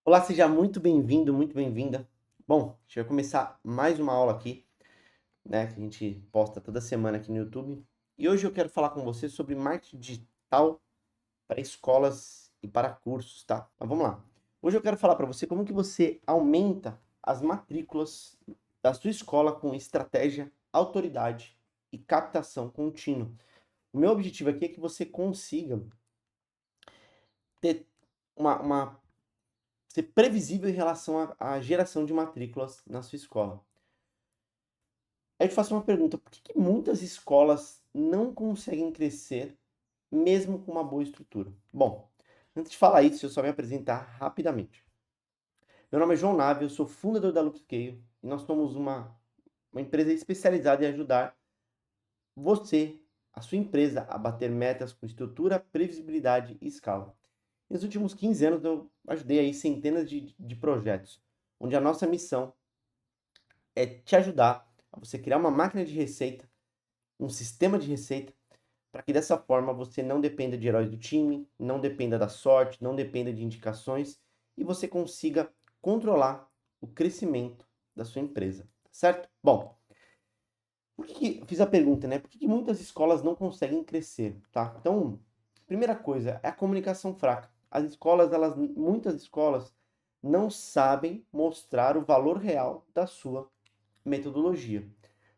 Olá, seja muito bem-vindo, muito bem-vinda. Bom, a gente vai começar mais uma aula aqui, né, que a gente posta toda semana aqui no YouTube. E hoje eu quero falar com você sobre marketing digital para escolas e para cursos, tá? Mas vamos lá. Hoje eu quero falar para você como que você aumenta as matrículas da sua escola com estratégia, autoridade e captação contínua. O meu objetivo aqui é que você consiga ter uma ser previsível em relação à geração de matrículas na sua escola. Aí eu te faço uma pergunta: por que muitas escolas não conseguem crescer mesmo com uma boa estrutura? Bom, antes de falar isso, eu só me apresentar rapidamente. Meu nome é João Nave, eu sou fundador da Loopscale e nós somos uma empresa especializada em ajudar você, a sua empresa, a bater metas com estrutura, previsibilidade e escala. Nos últimos 15 anos eu ajudei aí centenas de projetos, onde a nossa missão é te ajudar a você criar uma máquina de receita, um sistema de receita, para que dessa forma você não dependa de heróis do time, não dependa da sorte, não dependa de indicações e você consiga controlar o crescimento da sua empresa, certo? Bom, fiz a pergunta, né? Por que muitas escolas não conseguem crescer, tá? Então, primeira coisa é a comunicação fraca. Muitas escolas não sabem mostrar o valor real da sua metodologia.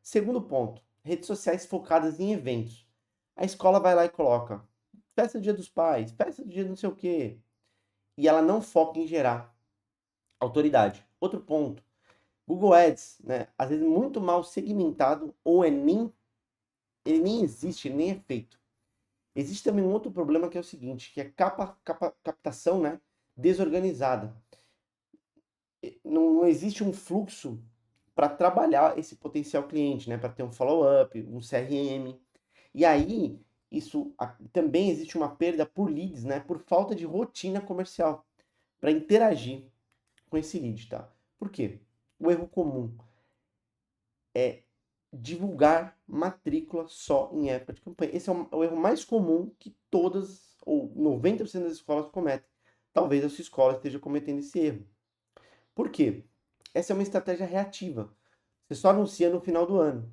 Segundo ponto, redes sociais focadas em eventos. A escola vai lá e coloca festa do Dia dos Pais, festa do dia não sei o quê, e ela não foca em gerar autoridade. Outro ponto, Google Ads, né? Às vezes muito mal segmentado ou ele nem existe, ele nem é feito. Existe também um outro problema que é o seguinte, que é captação, né, desorganizada. Não existe um fluxo para trabalhar esse potencial cliente, né, para ter um follow-up, um CRM. E aí, também existe uma perda por leads, né, por falta de rotina comercial para interagir com esse lead, tá? Por quê? O erro comum é divulgar matrícula só em época de campanha. Esse é o erro mais comum que todas ou 90% das escolas cometem. Talvez a sua escola esteja cometendo esse erro. Por quê? Essa é uma estratégia reativa. Você só anuncia no final do ano.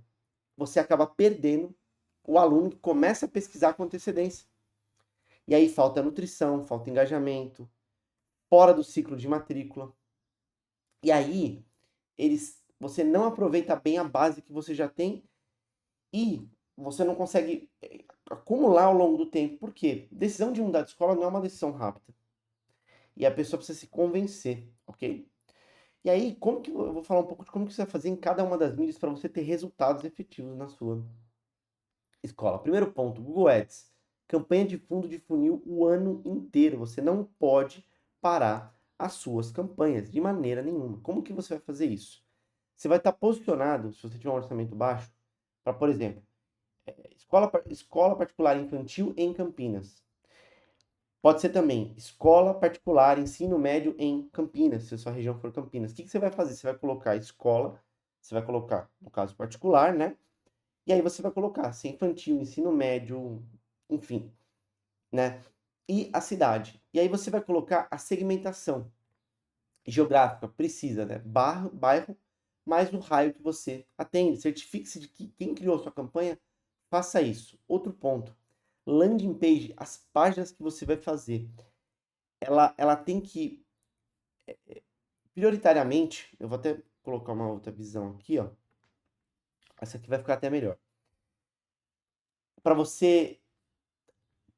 Você acaba perdendo o aluno que começa a pesquisar com antecedência. E aí falta nutrição, falta engajamento, fora do ciclo de matrícula. E aí você não aproveita bem a base que você já tem e você não consegue acumular ao longo do tempo. Por quê? Decisão de mudar de escola não é uma decisão rápida. E a pessoa precisa se convencer, ok? E aí, como que eu vou falar um pouco de como que você vai fazer em cada uma das mídias para você ter resultados efetivos na sua escola. Primeiro ponto, Google Ads. Campanha de fundo de funil o ano inteiro. Você não pode parar as suas campanhas de maneira nenhuma. Como que você vai fazer isso? Você vai estar posicionado, se você tiver um orçamento baixo, para, por exemplo, escola particular infantil em Campinas. Pode ser também escola particular, ensino médio em Campinas, se a sua região for Campinas. O que você vai fazer? Você vai colocar escola, você vai colocar, no caso particular, né? E aí você vai colocar se é infantil, ensino médio, enfim, né? E a cidade. E aí você vai colocar a segmentação geográfica, precisa, né? Bairro, mais o raio que você atende. Certifique-se de que quem criou a sua campanha faça isso. Outro ponto, landing page, as páginas que você vai fazer, ela tem que, prioritariamente, eu vou até colocar uma outra visão aqui, ó. Essa aqui vai ficar até melhor. Para você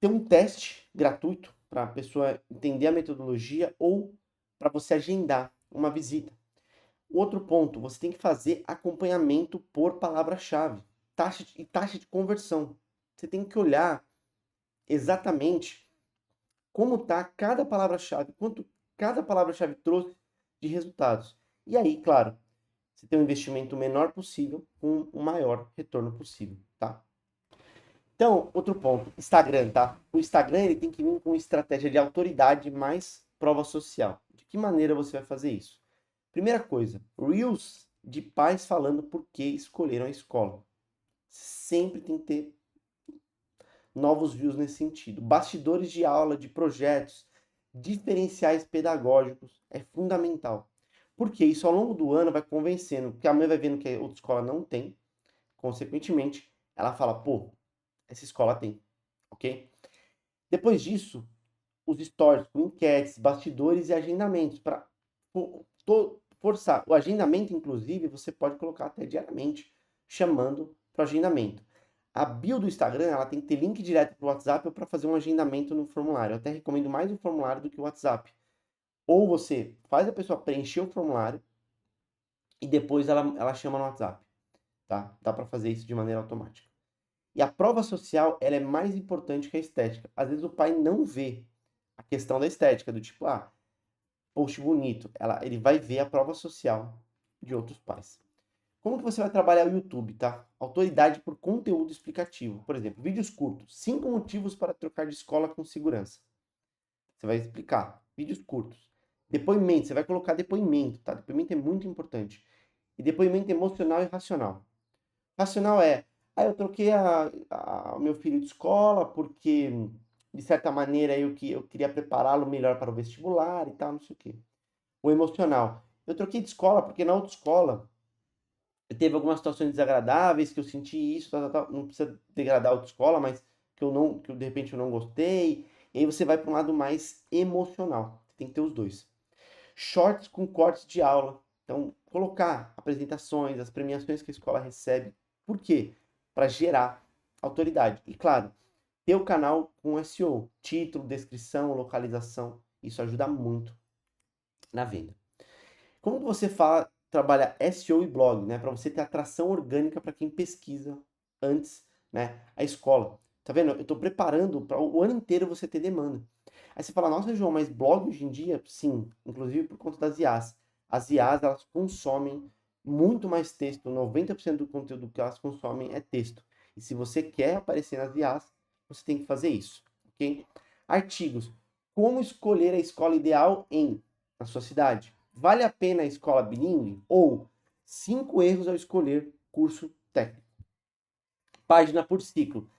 ter um teste gratuito para a pessoa entender a metodologia ou para você agendar uma visita. Outro ponto, você tem que fazer acompanhamento por palavra-chave, taxa de conversão. Você tem que olhar exatamente como está cada palavra-chave, quanto cada palavra-chave trouxe de resultados. E aí, claro, você tem um investimento menor possível com o maior retorno possível, tá? Então, outro ponto, Instagram, tá? O Instagram ele tem que vir com estratégia de autoridade mais prova social. De que maneira você vai fazer isso? Primeira coisa, Reels de pais falando por que escolheram a escola. Sempre tem que ter novos views nesse sentido. Bastidores de aula, de projetos. Diferenciais pedagógicos é fundamental. Porque isso ao longo do ano vai convencendo, porque a mãe vai vendo que a outra escola não tem, consequentemente, ela fala, pô, essa escola tem, ok? Depois disso, os stories com enquetes, bastidores e agendamentos, para forçar. O agendamento, inclusive, você pode colocar até diariamente, chamando para o agendamento. A bio do Instagram, ela tem que ter link direto para o WhatsApp ou para fazer um agendamento no formulário. Eu até recomendo mais o formulário do que o WhatsApp. Ou você faz a pessoa preencher o formulário e depois ela chama no WhatsApp, tá? Dá para fazer isso de maneira automática. E a prova social, ela é mais importante que a estética. Às vezes o pai não vê a questão da estética, do tipo, post bonito. Ele vai ver a prova social de outros pais. Como que você vai trabalhar o YouTube, tá? Autoridade por conteúdo explicativo. Por exemplo, vídeos curtos. 5 motivos para trocar de escola com segurança. Você vai explicar. Vídeos curtos. Depoimento. Você vai colocar depoimento, tá? Depoimento é muito importante. E depoimento emocional e racional. Racional é, eu troquei o meu filho de escola porque, de certa maneira, eu queria prepará-lo melhor para o vestibular e tal, não sei o quê. O emocional. Eu troquei de escola porque na outra escola teve algumas situações desagradáveis que eu senti isso, tal, tal, tal. Não precisa degradar a outra escola, mas que de repente eu não gostei. E aí você vai para um lado mais emocional. Tem que ter os dois. Shorts com cortes de aula. Então, colocar apresentações, as premiações que a escola recebe. Por quê? Para gerar autoridade. E claro, ter o canal com SEO, título, descrição, localização. Isso ajuda muito na venda. Como que você trabalha SEO e blog, né? Para você ter atração orgânica para quem pesquisa antes, né? A escola. Tá vendo? Eu estou preparando para o ano inteiro você ter demanda. Aí você fala, nossa, João, mas blog hoje em dia, sim, inclusive por conta das IAs. As IAs, elas consomem muito mais texto. 90% do conteúdo que elas consomem é texto. E se você quer aparecer nas IAs, você tem que fazer isso, ok? Artigos. Como escolher a escola ideal na sua cidade? Vale a pena a escola bilíngue? Ou 5 erros ao escolher curso técnico. Página por ciclo.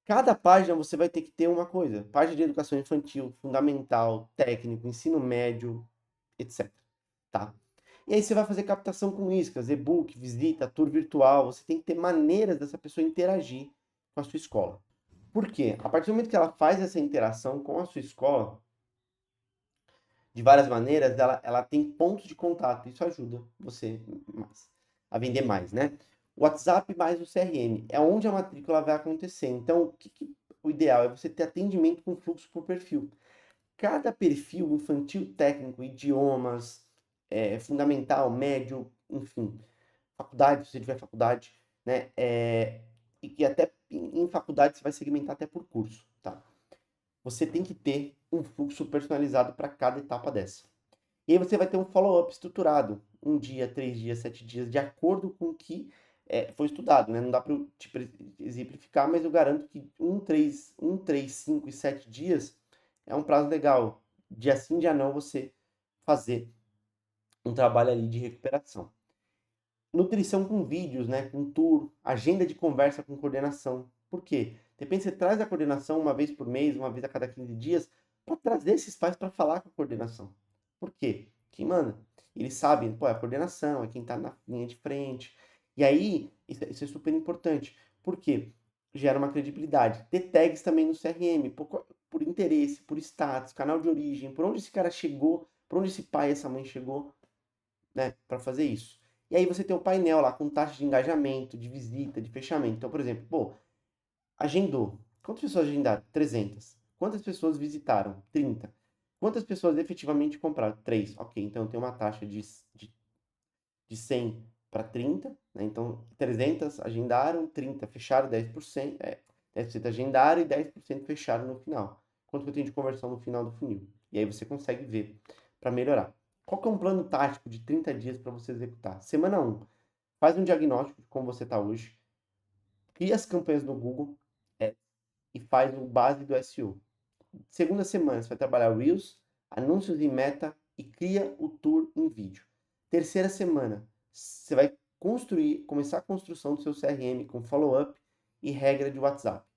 Cada página você vai ter que ter uma coisa. Página de educação infantil, fundamental, técnico, ensino médio, etc. Tá? E aí você vai fazer captação com iscas, e-book, visita, tour virtual. Você tem que ter maneiras dessa pessoa interagir com a sua escola. Por quê? A partir do momento que ela faz essa interação com a sua escola, de várias maneiras, ela tem pontos de contato. Isso ajuda você a vender mais, né? O WhatsApp mais o CRM é onde a matrícula vai acontecer. Então, o ideal é você ter atendimento com fluxo por perfil. Cada perfil, infantil, técnico, idiomas, fundamental, médio, enfim, faculdade, se você tiver faculdade, né? E que até em faculdade você vai segmentar até por curso, tá? Você tem que ter um fluxo personalizado para cada etapa dessa. E aí você vai ter um follow-up estruturado, 1 dia, 3 dias, 7 dias, de acordo com o que foi estudado, né? Não dá para eu te exemplificar, mas eu garanto que 3, 5 e 7 dias é um prazo legal. Dia sim, dia não, você fazer um trabalho ali de recuperação. Nutrição com vídeos, né? Com tour, agenda de conversa com coordenação. Por quê? De repente você traz a coordenação uma vez por mês, uma vez a cada 15 dias, para trazer esses pais para falar com a coordenação. Por quê? Quem manda? Eles sabem, pô, é a coordenação, é quem está na linha de frente. E aí, isso é super importante. Por quê? Gera uma credibilidade. Ter tags também no CRM, por interesse, por status, canal de origem, por onde esse cara chegou, por onde esse pai e essa mãe chegou, né, para fazer isso. E aí você tem o painel lá com taxa de engajamento, de visita, de fechamento. Então, por exemplo, agendou. Quantas pessoas agendaram? 300. Quantas pessoas visitaram? 30. Quantas pessoas efetivamente compraram? 3. Ok, então tem uma taxa de 100 para 30, né? Então 300 agendaram, 30 fecharam, 10%, 10% agendaram e 10% fecharam no final. Quanto que eu tenho de conversão no final do funil? E aí você consegue ver para melhorar. Qual que é um plano tático de 30 dias para você executar? Semana 1, faz um diagnóstico de como você está hoje, cria as campanhas no Google e faz o base do SEO. Segunda semana, você vai trabalhar Reels, anúncios em Meta e cria o tour em vídeo. Terceira semana, você vai começar a construção do seu CRM com follow-up e regra de WhatsApp.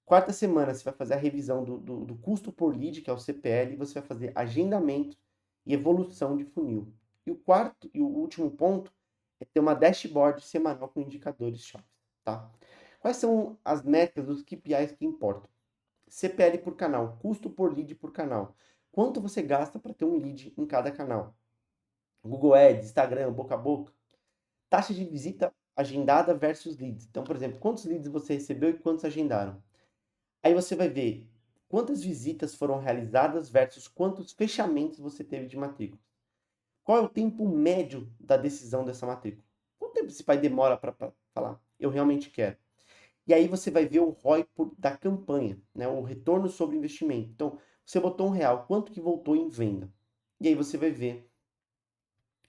Quarta semana, você vai fazer a revisão do custo por lead, que é o CPL, e você vai fazer agendamento e evolução de funil. E o quarto e o último ponto é ter uma dashboard semanal com indicadores-chave, tá? Quais são as métricas, os KPIs que importam? CPL por canal, custo por lead por canal. Quanto você gasta para ter um lead em cada canal? Google Ads, Instagram, boca a boca. Taxa de visita agendada versus leads. Então, por exemplo, quantos leads você recebeu e quantos agendaram? Aí você vai ver quantas visitas foram realizadas versus quantos fechamentos você teve de matrícula. Qual é o tempo médio da decisão dessa matrícula? Quanto tempo esse pai demora para falar? Eu realmente quero. E aí você vai ver o ROI da campanha, né? O retorno sobre investimento. Então, você botou R$ 1, quanto que voltou em venda? E aí você vai ver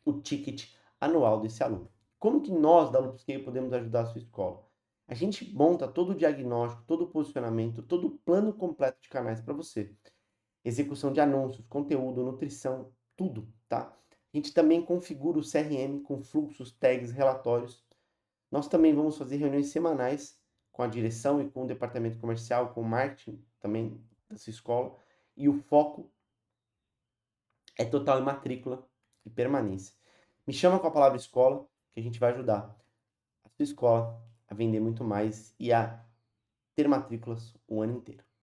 o ticket anual desse aluno. Como que nós da Lupscale podemos ajudar a sua escola? A gente monta todo o diagnóstico, todo o posicionamento, todo o plano completo de canais para você. Execução de anúncios, conteúdo, nutrição, tudo, tá? A gente também configura o CRM com fluxos, tags, relatórios. Nós também vamos fazer reuniões semanais com a direção e com o departamento comercial, com o marketing também dessa escola. E o foco é total em matrícula e permanência. Me chama com a palavra escola, que a gente vai ajudar a sua escola a vender muito mais e a ter matrículas o ano inteiro.